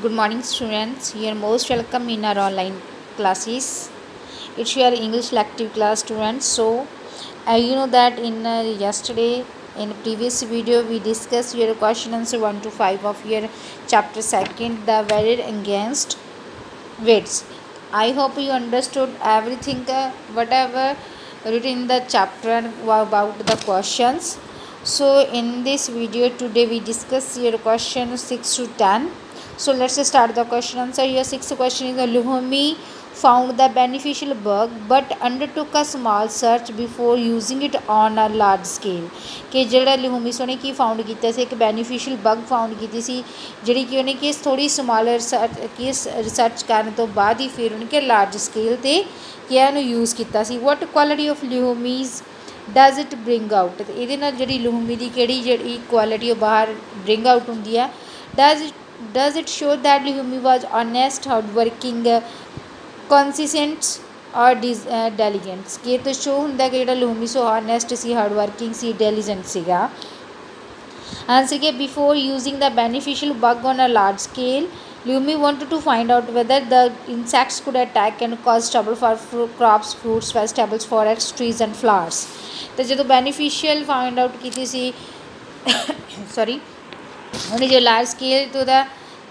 Good morning, students. You are most welcome in our online classes. It's your English lective class, students. So, you know that in yesterday in previous video we discussed your question answer 1 to 5 of your chapter second, the valid against weights. I hope you understood everything, whatever written in the chapter about the questions. So in this video today we discuss your question 6 to 10. So let's start the question answer. Your sixth question is, Luhmi found the beneficial bug but undertook a small search before using it on a large scale. कि ਜਿਹੜਾ ਲਿਹੂਮੀ ਸੋ ਨੇ ਕੀ found ਕੀਤਾ ਸੀ, ਇੱਕ beneficial ਬਗ found ਕੀਤੀ ਸੀ ਜਿਹੜੀ ਕਿ ਉਹਨੇ ਕਿ ਥੋੜੀ ਸਮਾਲ ਰਿਸਰਚ ਕਰਨ ਤੋਂ ਬਾਅਦ ਹੀ ਫਿਰ ਉਹਨੇ ਕਿ ਲਾਰਜ ਸਕੇਲ ਤੇ ਕੀ ਉਹਨੂੰ ਯੂਜ਼ ਕੀਤਾ ਸੀ। What quality of Lihumi's does it bring out, ਤੇ ਇਹਦੇ ਨਾਲ ਜਿਹੜੀ ਲਿਹੂਮੀ ਦੀ ਕਿਹੜੀ ਜਿਹੜੀ ਕੁਆਲਿਟੀ ਉਹ ਬਾਹਰ ਬ੍ਰਿੰਗ ਆਊਟ ਹੁੰਦੀ ਆ। does it show that Lihumi was honest, hardworking, consistent or diligent? कि तो शो होंगे कि जो लूमी सो honest सी, hardworking सी, diligent सीगा। आंसर के before using the beneficial bug on a large scale, Lumi wanted to find out whether the insects could attack and cause trouble for crops, fruits, vegetables, forests, trees and flowers। तो जो beneficial find out की सी sorry ਉਹਨੇ ਜੋ large scale 'ਤੇ ਉਹਦਾ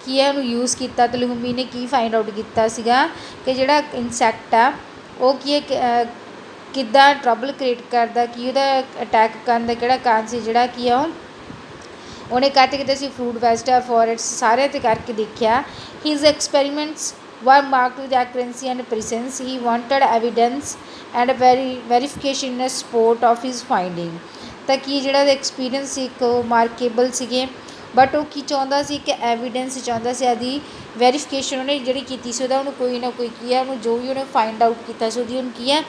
ਕੀ ਹੈ ਉਹਨੂੰ use ਕੀਤਾ ਤਾਂ ਲਿਹੂਮੀ ਨੇ ਕੀ ਫਾਈਂਡ ਆਊਟ ਕੀਤਾ ਸੀਗਾ ਕਿ ਜਿਹੜਾ ਇਨਸੈਕਟ ਆ ਉਹ ਕੀ ਹੈ ਕਿੱਦਾਂ ਟਰਬਲ ਕ੍ਰੀਏਟ ਕਰਦਾ, ਕੀ ਉਹਦਾ ਅਟੈਕ ਕਰਨ ਦਾ ਕਿਹੜਾ ਕਾਰਨ ਸੀ ਜਿਹੜਾ ਕੀ ਆ ਉਹਨੇ ਕਰਤੇ ਕਿਤੇ ਸੀ ਫਰੂਟ ਵੈਜੀਟੇਬਲ ਫੋਰੈਸਟ ਸਾਰੇ 'ਤੇ ਕਰਕੇ ਦੇਖਿਆ। His experiments were marked with accuracy and presence. He wanted evidence and verification in support of his finding। ਤਾਂ ਕੀ ਜਿਹੜਾ ਐਕਸਪੀਰੀਅੰਸ ਸੀ ਇੱਕ ਮਾਰਕੇਬਲ ਸੀਗੇ, ਬਟ ਉਹ ਕੀ ਚਾਹੁੰਦਾ ਸੀ ਕਿ ਐਵੀਡੈਂਸ ਚਾਹੁੰਦਾ ਸੀ, ਆਦੀ ਵੈਰੀਫਿਕੇਸ਼ਨ ਉਹਨੇ ਜਿਹੜੀ ਕੀਤੀ ਸੀ ਉਹਦਾ ਉਹਨੂੰ ਕੋਈ ਨਾ ਕੋਈ ਕੀ ਹੈ ਉਹਨੂੰ ਜੋ ਵੀ ਉਹਨੇ ਫਾਈਂਡ ਆਊਟ ਕੀਤਾ ਸੀ ਉਹਦੀ ਉਹਨੂੰ ਕੀ ਹੈ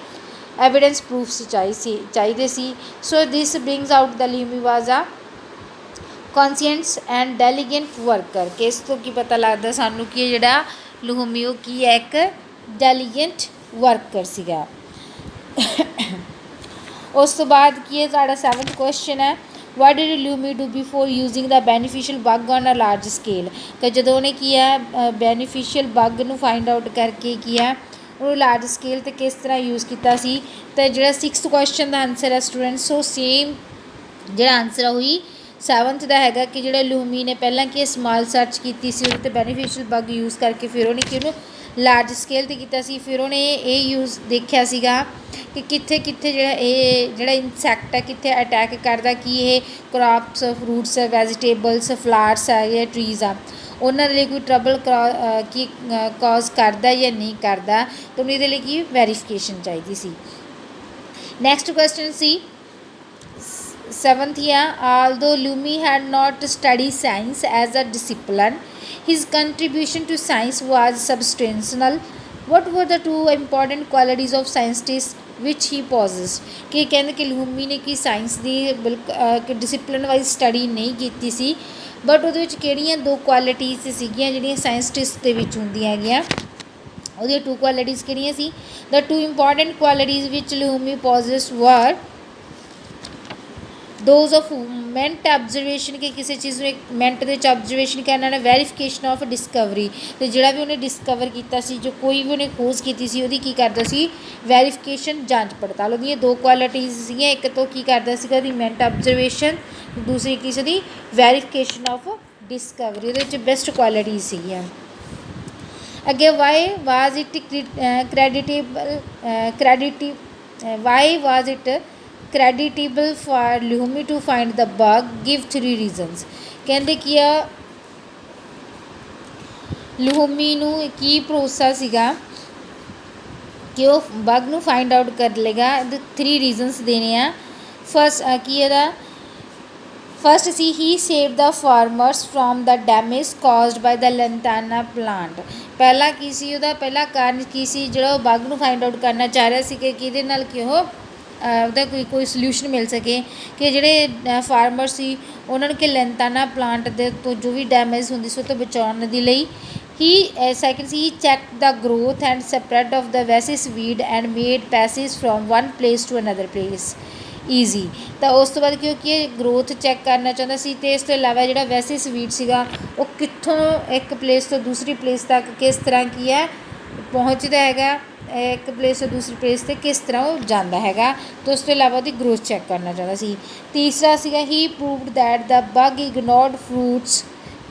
ਐਵੀਡੈਂਸ ਪ੍ਰੂਫਸ ਚਾਹੀਦੇ ਸੀ। ਸੋ ਦਿਸ ਬ੍ਰਿੰਗਸ ਆਊਟ ਦ ਲਿਹੂਮੀ ਵਾਜ਼ ਆ ਕੌਨਸ਼ੀਅਸ ਐਂਡ ਡੈਲੀਗੈਂਟ ਵਰਕਰ। ਕਿ ਇਸ ਤੋਂ ਕੀ ਪਤਾ ਲੱਗਦਾ ਸਾਨੂੰ ਕਿ ਜਿਹੜਾ ਲਿਹੂਮੀ ਉਹ ਕੀ ਹੈ ਇੱਕ ਡੈਲੀਗੈਂਟ ਵਰਕਰ ਸੀਗਾ। ਉਸ ਤੋਂ ਬਾਅਦ ਕੀ ਹੈ ਸਾਡਾ 7th ਕੁਐਸਚਨ ਹੈ, what did Lihumi do before using the beneficial bug on a large scale. ਕਿ ਜਦੋਂ ਉਹਨੇ ਕੀ ਹੈ ਬੈਨੀਫੀਸ਼ੀਅਲ ਬਗ ਨੂੰ ਫਾਈਂਡ ਆਊਟ ਕਰਕੇ ਕੀ ਹੈ ਉਹਨੂੰ ਲਾਰਜ ਸਕੇਲ 'ਤੇ ਕਿਸ ਤਰ੍ਹਾਂ ਯੂਜ਼ ਕੀਤਾ ਸੀ। ਤਾਂ ਜਿਹੜਾ 6th ਕੁਐਸਚਨ ਦਾ ਆਨਸਰ ਹੈ ਸਟੂਡੈਂਟਸ ਸੋ ਸੇਮ ਜਿਹੜਾ ਆਨਸਰ ਆ ਉਹੀ 7th ਦਾ ਹੈਗਾ ਕਿ ਜਿਹੜਾ ਲਿਹੂਮੀ ਨੇ ਪਹਿਲਾਂ ਕੀ ਸਮਾਲ ਸਰਚ ਕੀਤੀ ਸੀ ਉਹਦੇ 'ਤੇ ਬੈਨੀਫੀਸ਼ੀਅਲ ਬਗ ਯੂਜ਼ ਕਰਕੇ ਫਿਰ ਉਹਨੇ ਕਿ ਉਹਨੂੰ ਲਾਰਜ ਸਕੇਲ 'ਤੇ ਕੀਤਾ ਸੀ। ਫਿਰ ਉਹਨੇ ਇਹ ਯੂਜ਼ ਦੇਖਿਆ ਸੀਗਾ ਕਿ ਕਿੱਥੇ ਕਿੱਥੇ ਜਿਹੜਾ ਇਨਸੈਕਟ ਹੈ ਕਿੱਥੇ ਅਟੈਕ ਕਰਦਾ, ਕੀ ਇਹ ਕ੍ਰੌਪਸ, ਫਰੂਟਸ, ਵੈਜੀਟੇਬਲਸ, ਫਲਾਵਰਸ ਆ ਜਾਂ ਟਰੀਜ਼ ਆ ਉਹਨਾਂ ਦੇ ਲਈ ਕੋਈ ਟਰਬਲ ਕੀ ਕੌਜ਼ ਕਰਦਾ ਜਾਂ ਨਹੀਂ ਕਰਦਾ, ਤਾਂ ਉਹਨੂੰ ਇਹਦੇ ਲਈ ਕੀ ਵੈਰੀਫਿਕੇਸ਼ਨ ਚਾਹੀਦੀ ਸੀ। Next question C 7th although Lumi had not studied science as a discipline, his contribution to science was substantial। What were the two important qualities of scientist which he possessed? कि कहते कि लिहूमी ने कि science की बिल्कुल discipline wise study नहीं की सी, but वो किहड़ियां दो क्वालिटीज़ सीगियां जिहड़ियां साइंटिस्ट दे विच हुंदियां हैगियां। ਉਹਦੀਆਂ टू क्वालिटीज़ ਕਿਹੜੀਆਂ ਸੀ? The two important qualities which Lihumi possessed were those of मैंट ऑब्जरवेशन कि किसी चीज़ में मैंट के ऑब्जरवेशन करना ने वैरीफिकेशन ऑफ डिस्कवरी, तो जोड़ा भी उन्हें डिस्कवर किया जो कोई भी उन्हें खोज की की करता सी वैरीफिकेशन जांच पड़ताल। वो दो क्वालिटीज़ सी, एक तो की करता सी मैंट ऑब्जरवेशन, दूसरी किसी की वैरीफिकेशन ऑफ डिस्कवरी, वो बेस्ट क्वालिटीज़ सी। अगे why was it why was it creditable for Lihumi to find the bug? Give 3 reasons। कहते कि लिहूमी नूं की भरोसा सीगा कि वो बग नूं फाइंड आउट कर लेगा। 3 रीजनस देने आ। फर्स्ट की फर्स्ट सी he save the farmers from the damage caused by the lantana plant. पहला की सी उहदा पहला कारण की सी जो बग नूं फाइंड आउट करना चाह रहा सी कि किहदे नाल कि वो ਉਹਦਾ ਕੋਈ ਸਲਿਊਸ਼ਨ ਮਿਲ ਸਕੇ ਕਿ ਜਿਹੜੇ ਫਾਰਮਰ ਸੀ ਉਹਨਾਂ ਨੂੰ ਕਿ ਲੈਂਤਾਨਾ ਪਲਾਂਟ ਦੇ ਤੋਂ ਜੋ ਵੀ ਡੈਮੇਜ ਹੁੰਦੀ ਸੀ ਉਹ ਤੋਂ ਬਚਾਉਣ ਦੇ ਲਈ ਹੀ ਸੈਕਿੰਡ ਸੀ he check the growth and spread of the vicious weed and made passes from one place to another place. Easy. ਤਾਂ ਉਸ ਤੋਂ ਬਾਅਦ ਕਿਉਂਕਿ ਇਹ ਗਰੋਥ ਚੈੱਕ ਕਰਨਾ ਚਾਹੁੰਦਾ ਸੀ ਅਤੇ ਇਸ ਤੋਂ ਇਲਾਵਾ ਜਿਹੜਾ ਵੈਸੇ ਸਵੀਟ ਸੀਗਾ ਉਹ ਕਿੱਥੋਂ ਇੱਕ ਪਲੇਸ ਤੋਂ ਦੂਸਰੀ ਪਲੇਸ ਤੱਕ ਕਿਸ ਤਰ੍ਹਾਂ ਕੀ ਹੈ ਪਹੁੰਚਦਾ ਹੈਗਾ, ਇੱਕ ਪਲੇਸ ਤੋਂ ਦੂਸਰੀ ਪਲੇਸ 'ਤੇ ਕਿਸ ਤਰ੍ਹਾਂ ਉਹ ਜਾਂਦਾ ਹੈਗਾ, ਅਤੇ ਉਸ ਤੋਂ ਇਲਾਵਾ ਉਹਦੀ ਗਰੋਥ ਚੈੱਕ ਕਰਨਾ ਚਾਹੁੰਦਾ ਸੀ। ਤੀਸਰਾ ਸੀਗਾ he proved that the bug ignored fruits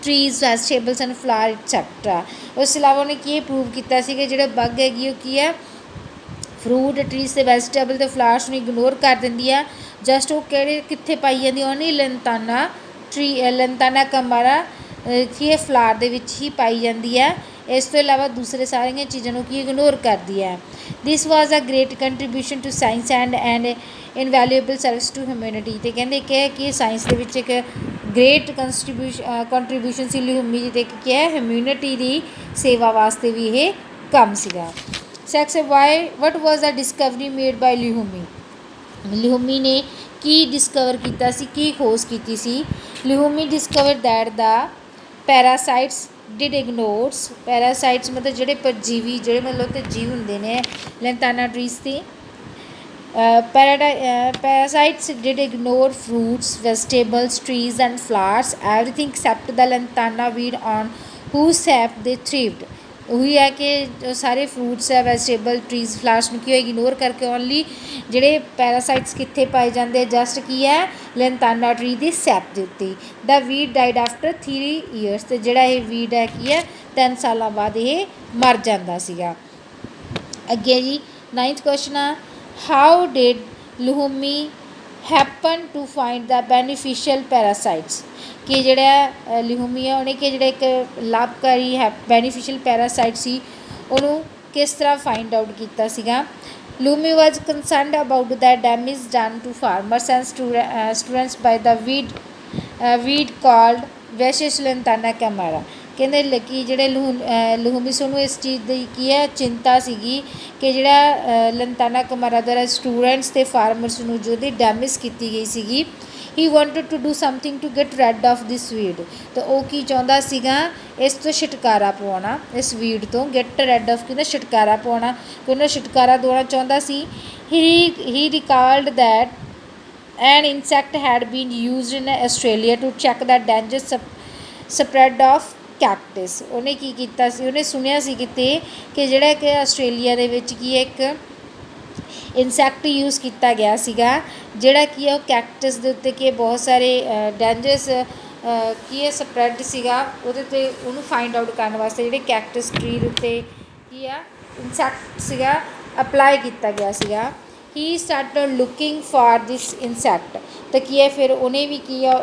trees vegetables and flower etcetera. ਉਸ ਤੋਂ ਇਲਾਵਾ ਉਹਨੇ ਕੀ ਪ੍ਰੂਵ ਕੀਤਾ ਸੀ ਕਿ ਜਿਹੜਾ ਬਗ ਹੈਗੀ ਉਹ ਕੀ ਹੈ ਫਰੂਟ ਟਰੀਜ਼ ਅਤੇ ਵੈਜੀਟੇਬਲ ਅਤੇ ਫਲਾਵਰਸ ਨੂੰ ਇਗਨੋਰ ਕਰ ਦਿੰਦੀ ਆ। ਜਸਟ ਉਹ ਕਿੱਥੇ ਪਾਈ ਜਾਂਦੀ ਉਹਨੇ ਲੰਤਾਨਾ ਲੰਤਾਨਾ ਕਮਾਰਾ ਕੀ ਹੈ ਫਲਾਰ ਦੇ ਵਿੱਚ ਹੀ ਪਾਈ ਜਾਂਦੀ ਹੈ। ਇਸ ਤੋਂ ਇਲਾਵਾ ਦੂਸਰੇ ਸਾਰੀਆਂ ਚੀਜ਼ਾਂ ਨੂੰ ਕੀ ਇਗਨੋਰ ਕਰਦੀ ਹੈ। This was a great contribution to science and invaluable service to humanity. ਅਤੇ ਕਹਿੰਦੇ ਕਿ ਸਾਇੰਸ ਦੇ ਵਿੱਚ ਇੱਕ ਗ੍ਰੇਟ ਕੰਟਰੀਬਿਊਸ਼ਨ ਸੀ ਲਿਹੂਮੀ ਜੀ, ਅਤੇ ਕੀ ਹੈ ਹਿਊਮੈਨਿਟੀ ਦੀ ਸੇਵਾ ਵਾਸਤੇ ਵੀ ਇਹ ਕੰਮ ਸੀਗਾ। ਸੈਕਸ਼ਨ ਵਟ ਵਾਜ਼ ਦਾ ਡਿਸਕਵਰੀ ਮੇਡ ਬਾਈ ਲਿਹੂਮੀ। ਲਿਹੂਮੀ ਨੇ ਕੀ ਡਿਸਕਵਰ ਕੀਤਾ ਸੀ, ਕੀ ਖੋਜ ਕੀਤੀ ਸੀ। ਲਿਹੂਮੀ ਡਿਸਕਵਰ ਦੈਟ ਦਾ ਪੈਰਾਸਾਈਟਸ ਡਿਡ ਇਗਨੋਰਸ, ਪੈਰਾਸਾਈਟਸ ਮਤਲਬ ਜਿਹੜੇ ਪਰਜੀਵੀ ਜਿਹੜੇ ਮਤਲਬ ਤੇ ਜੀਵ ਹੁੰਦੇ ਨੇ ਲੈਂਟਾਨਾ ਟਰੀਜ਼ 'ਤੇ। Parasites did ignore fruits vegetables trees and flowers everything except the lantana weed on who sap they thrived. ਉਹੀ ਹੈ ਕਿ ਸਾਰੇ ਫਰੂਟਸ ਹੈ ਵੈਜੀਟੇਬਲ ਟਰੀਜ਼ ਫਲਾਵਰਸ ਨੂੰ ਕੀ ਇਗਨੋਰ ਕਰਕੇ ਓਨਲੀ ਜਿਹੜੇ ਪੈਰਾਸਾਈਟਸ ਕਿੱਥੇ ਪਾਏ ਜਾਂਦੇ ਜਸਟ ਕੀ ਹੈ ਲੈਂਟਾਨਾ ਟਰੀ ਦੀ ਸੈਪ ਦੇ ਉੱਤੇ। ਦਾ ਵੀਡ ਡਾਈਡ ਆਫਟਰ 3 ਈਅਰਸ, ਅਤੇ ਜਿਹੜਾ ਇਹ ਵੀਡ ਹੈ ਕੀ ਹੈ 3 ਸਾਲਾਂ ਬਾਅਦ ਇਹ ਮਰ ਜਾਂਦਾ ਸੀਗਾ। ਅੱਗੇ ਜੀ 9th ਕੁਐਸਚਨ ਆ how did Lihumi happen to find the beneficial parasites. ਕਿ ਜਿਹੜਾ ਲਿਹੂਮੀ ਆ ਉਹਨੇ ਕਿ ਜਿਹੜਾ ਇੱਕ ਲਾਭਕਾਰੀ ਬੈਨੀਫਿਸ਼ੀਅਲ ਪੈਰਾਸਾਈਟ ਸੀ ਉਹਨੂੰ ਕਿਸ ਤਰ੍ਹਾਂ ਫਾਈਂਡ ਆਊਟ ਕੀਤਾ ਸੀਗਾ। Lihumi was concerned about the damage done to farmers and students by the weed called vicious lantana camara. ਕਹਿੰਦੇ ਕਿ ਜਿਹੜੇ ਲਿਹੂਮੀ ਨੂੰ ਇਸ ਚੀਜ਼ ਦੀ ਕੀ ਹੈ ਚਿੰਤਾ ਸੀਗੀ ਕਿ ਜਿਹੜਾ ਲੈਂਟਾਨਾ ਕੈਮਾਰਾ ਦੁਆਰਾ ਸਟੂਡੈਂਟਸ ਅਤੇ ਫਾਰਮਰਸ ਨੂੰ ਜਿਹਦੀ ਡੈਮੇਜ ਕੀਤੀ ਗਈ ਸੀਗੀ he wanted to do something to get rid of this weed. ਤਾਂ ਉਹ ਕੀ ਚਾਹੁੰਦਾ ਸੀਗਾ ਇਸ ਤੋਂ ਛੁਟਕਾਰਾ ਪਵਾਉਣਾ, ਇਸ ਵੀਡ ਤੋਂ ਗੈਟ ਰੈਡ ਆਫ ਕਹਿੰਦਾ ਛੁਟਕਾਰਾ ਪਵਾਉਣਾ ਕਿ ਉਹਨਾਂ ਛੁਟਕਾਰਾ ਦਿਵਾਉਣਾ ਚਾਹੁੰਦਾ ਸੀ। He recalled that an insect had been used in Australia to check the dangerous spread of cactus. ਉਹਨੇ ਕੀ ਕੀਤਾ ਸੀ ਉਹਨੇ ਸੁਣਿਆ ਸੀ ਕਿਤੇ ਕਿ ਜਿਹੜਾ ਕਿ ਆਸਟ੍ਰੇਲੀਆ ਦੇ ਵਿੱਚ ਕੀ ਇੱਕ ਇਨਸੈਕਟ ਯੂਜ਼ ਕੀਤਾ ਗਿਆ ਸੀਗਾ ਜਿਹੜਾ ਕੀ ਹੈ ਉਹ ਕੈਕਟਸ ਦੇ ਉੱਤੇ ਕੀ ਬਹੁਤ ਸਾਰੇ ਡੇਂਜਰਸ ਕੀ ਹੈ ਸਪਰੈਡ ਸੀਗਾ ਉਹਦੇ 'ਤੇ ਉਹਨੂੰ ਫਾਈਂਡ ਆਊਟ ਕਰਨ ਵਾਸਤੇ ਜਿਹੜੇ ਕੈਕਟਸ ਟਰੀ ਦੇ ਉੱਤੇ ਕੀ ਆ ਇਨਸੈਕਟ ਸੀਗਾ ਅਪਲਾਈ ਕੀਤਾ ਗਿਆ ਸੀਗਾ। ਹੀ started looking for this insect. ਤਾਂ ਕੀ ਹੈ ਫਿਰ ਉਹਨੇ ਵੀ ਕੀ ਆ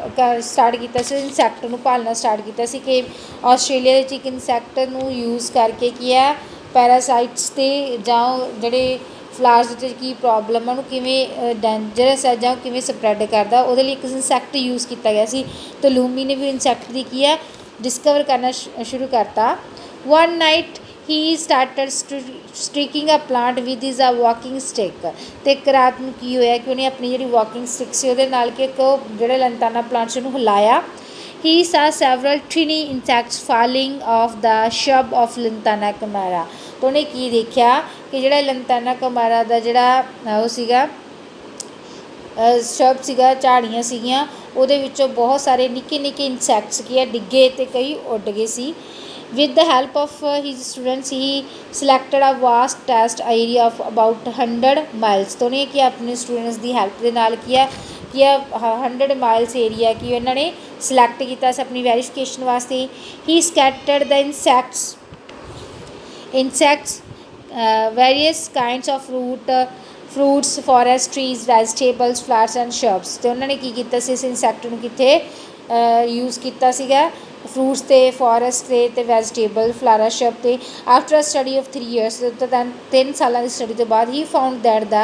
ਸਟਾਰਟ ਕੀਤਾ ਸੀ ਇਨਸੈਕਟ ਨੂੰ ਭਾਲਣਾ ਸਟਾਰਟ ਕੀਤਾ ਸੀ ਕਿ ਆਸਟ੍ਰੇਲੀਆ ਵਿੱਚ ਇੱਕ ਇਨਸੈਕਟ ਨੂੰ ਯੂਜ਼ ਕਰਕੇ ਕੀ ਹੈ ਪੈਰਾਸਾਈਟਸ 'ਤੇ ਜਾਂ ਜਿਹੜੇ ਫਲਾਵਰਸ ਵਿੱਚ ਕੀ ਪ੍ਰੋਬਲਮ ਆ ਉਹਨੂੰ ਕਿਵੇਂ ਡੇਂਜਰਸ ਹੈ ਜਾਂ ਕਿਵੇਂ ਸਪਰੈਡ ਕਰਦਾ ਉਹਦੇ ਲਈ ਇੱਕ ਇਨਸੈਕਟ ਯੂਜ਼ ਕੀਤਾ ਗਿਆ ਸੀ। ਅਤੇ ਲਿਹੂਮੀ ਨੇ ਵੀ ਇਨਸੈਕਟ ਦੀ ਕੀ ਹੈ ਡਿਸਕਵਰ ਕਰਨਾ ਸ਼ੁਰੂ ਕਰਤਾ। One night he started striking a plant with his a walking stick. ਅਤੇ ਇੱਕ ਰਾਤ ਨੂੰ ਕੀ ਹੋਇਆ ਕਿ ਉਹਨੇ ਆਪਣੀ ਜਿਹੜੀ ਵਾਕਿੰਗ ਸਟਿਕ ਸੀ ਉਹਦੇ ਨਾਲ ਕਿ ਇੱਕ ਜਿਹੜਾ ਲੈਂਟਾਨਾ ਪਲਾਂਟ ਸੀ ਉਹਨੂੰ ਹਿਲਾਇਆ। He saw several tiny insects falling off the shrub of lantana camara. ਤਾਂ ਉਹਨੇ ਕੀ ਦੇਖਿਆ ਕਿ ਜਿਹੜਾ ਲੈਂਟਾਨਾ ਕੈਮਾਰਾ ਦਾ ਜਿਹੜਾ ਉਹ ਸੀਗਾ ਸ਼ਬ ਸੀਗਾ ਝਾੜੀਆਂ ਸੀਗੀਆਂ ਉਹਦੇ ਵਿੱਚੋਂ ਬਹੁਤ ਸਾਰੇ ਨਿੱਕੇ ਨਿੱਕੇ ਇਨਸੈਕਟਸ ਕੀ ਹੈ ਡਿੱਗੇ ਅਤੇ ਕਈ ਉੱਡ ਗਏ ਸੀ। With the help of his students, he selected a vast test area of about 100 miles। तो उन्हें कि अपने स्टूडेंट्स की हेल्प के नाल किया 100 माइल्स एरिया की उन्होंने सिलेक्ट किया अपनी वेरीफिकेशन वास्ते। ही scattered the insects various kinds of fruits forest trees vegetables flowers and shrubs। तो उन्होंने की किया इस इंसैक्ट नूं कित्थे यूज़ किया सीगा फ्रूट्स ते फॉरेस्ट ते वैजिटेबल फ्लावर शब ते। After a study of 3 years तो 3 साल की स्टडी तो बाद he found that the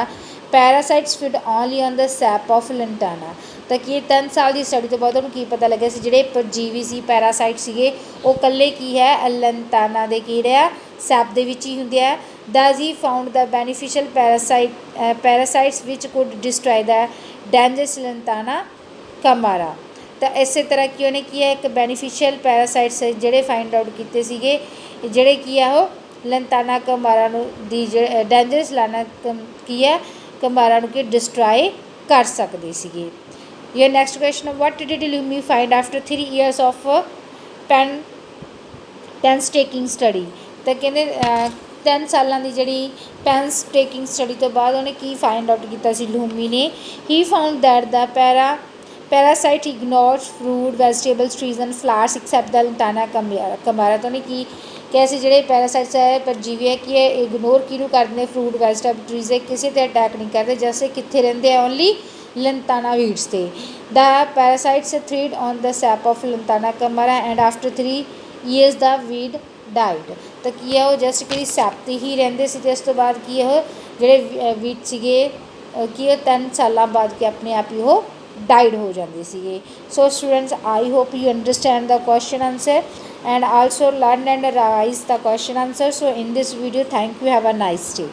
parasites feed only on the SAP of lantana. तो कि 3 साल की स्टडी तो बाद उन्होंने की पता लगे जोड़े परजीवी से पैरासाइट से वो कल्ले की है लेंटाना के कीड़े सैप के ही होंगे। Thus he found the beneficial parasites which could destroy the dangerous lantana camara. तो इस तरह की उन्हें की है एक बेनीफिशियल पैरासाइट्स जोड़े फाइंड आउट किए जोड़े की है वो लेंटाना कमारा दी डेंजरस लाना की है कमारा की डिस्ट्रॉय ਕਰ ਸਕਦੇ ਸੀਗੇ। ਯਰ next question, what did Lumi find after 3 years of painstaking study. ਤਾਂ ਕਹਿੰਦੇ 3 ਸਾਲਾਂ ਦੀ ਜਿਹੜੀ ਪੈਨਸਟੇਕਿੰਗ ਸਟੱਡੀ ਤੋਂ ਬਾਅਦ ਉਹਨੇ ਕੀ ਫਾਈਂਡ ਆਊਟ ਕੀਤਾ ਸੀ ਲੂਮੀ ਨੇ। He found that the parasite ignores fruit vegetables trees and flowers except the lantana camara. ਤਾਂ ਉਹਨੇ ਕੀ ਕਿਹਾ ਸੀ, ਜਿਹੜੇ ਪੈਰਾਸਾਈਟਸ ਹੈ ਪਰਜੀਵੀ ਹੈ ਕਿ ਇਹ ਇਗਨੋਰ ਕਿਹਨੂੰ ਕਰਦੇ ਨੇ, ਫਰੂਟ ਵੈਜੀਟੇਬਲ ਟਰੀਜ਼ ਹੈ, ਕਿਸੇ 'ਤੇ ਅਟੈਕ ਨਹੀਂ ਕਰਦੇ, ਜੈਸੇ ਕਿੱਥੇ ਰਹਿੰਦੇ ਆ ਓਨਲੀ ਲੰਤਾਨਾ ਵੀਡਸ 'ਤੇ। The parasites thrived on the sap of lantana camara and after 3 years the weed died. ਤਾਂ ਕੀ ਹੈ ਉਹ ਜਸਟ ਕਿਹੜੀ ਸੈਪ 'ਤੇ ਹੀ ਰਹਿੰਦੇ ਸੀ, ਅਤੇ ਉਸ ਤੋਂ ਬਾਅਦ ਕੀ ਉਹ ਜਿਹੜੇ ਵੀਡ ਸੀਗੇ ਕੀ ਉਹ 3 ਸਾਲਾਂ ਬਾਅਦ ਕਿ ਆਪਣੇ ਆਪ ਹੀ ਉਹ died ਹੋ ਜਾਂਦੇ ਸੀਗੇ। So students, I hope you understand the question answer and also learn and revise the question answer. So in this video, thank you, have a nice day.